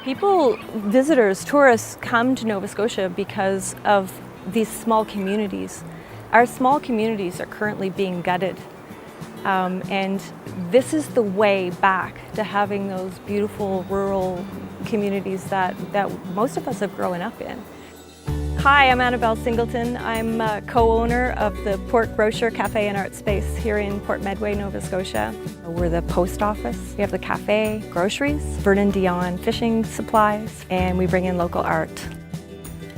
People, visitors, tourists come to Nova Scotia because of these small communities. Our small communities are currently being gutted, and this is the way back to having those beautiful rural communities that most of us have grown up in. Hi, I'm Annabelle Singleton. I'm co-owner of the Port Grocer Cafe and Art Space here in Port Medway, Nova Scotia. We're the post office. We have the cafe, groceries, Vernon Dion fishing supplies, and we bring in local art.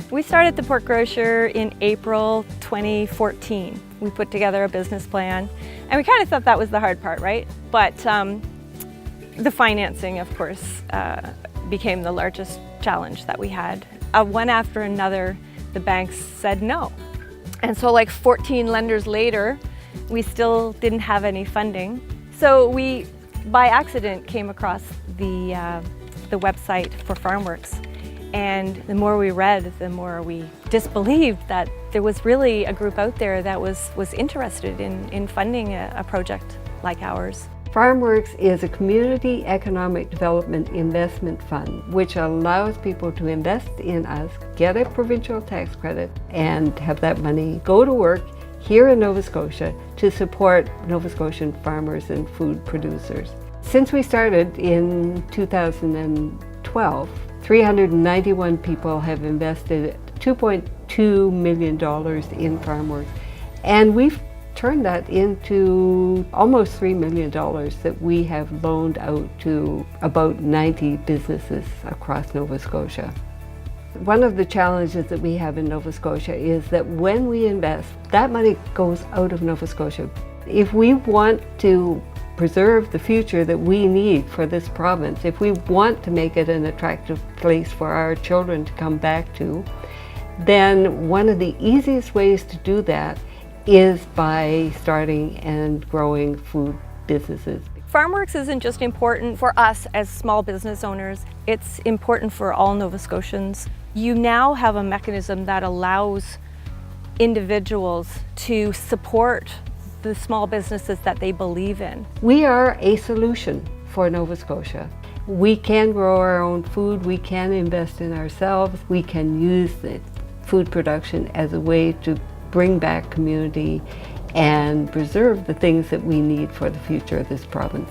We started the Port Grocer in April 2014. We put together a business plan, and we kind of thought that was the hard part, right? But the financing, of course, became the largest challenge that we had. One after another, the banks said no. And so like 14 lenders later, we still didn't have any funding. So we, by accident, came across the website for Farmworks. And the more we read, the more we disbelieved that there was really a group out there that was interested in funding a project like ours. Farmworks is a community economic development investment fund which allows people to invest in us, get a provincial tax credit, and have that money go to work here in Nova Scotia to support Nova Scotian farmers and food producers. Since we started in 2012, 391 people have invested $2.2 million in Farmworks, and we've turned that into almost $3 million that we have loaned out to about 90 businesses across Nova Scotia. One of the challenges that we have in Nova Scotia is that when we invest, that money goes out of Nova Scotia. If we want to preserve the future that we need for this province, if we want to make it an attractive place for our children to come back to, then one of the easiest ways to do that is by starting and growing food businesses. Farmworks isn't just important for us as small business owners, it's important for all Nova Scotians. You now have a mechanism that allows individuals to support the small businesses that they believe in. We are a solution for Nova Scotia. We can grow our own food, we can invest in ourselves, we can use the food production as a way to bring back community and preserve the things that we need for the future of this province.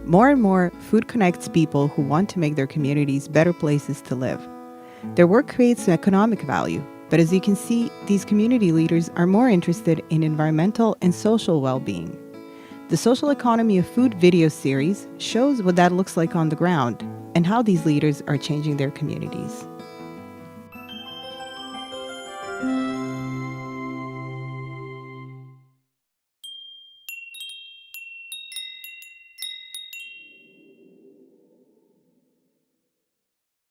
More and more, food connects people who want to make their communities better places to live. Their work creates economic value, but as you can see, these community leaders are more interested in environmental and social well-being. The Social Economy of Food video series shows what that looks like on the ground and how these leaders are changing their communities.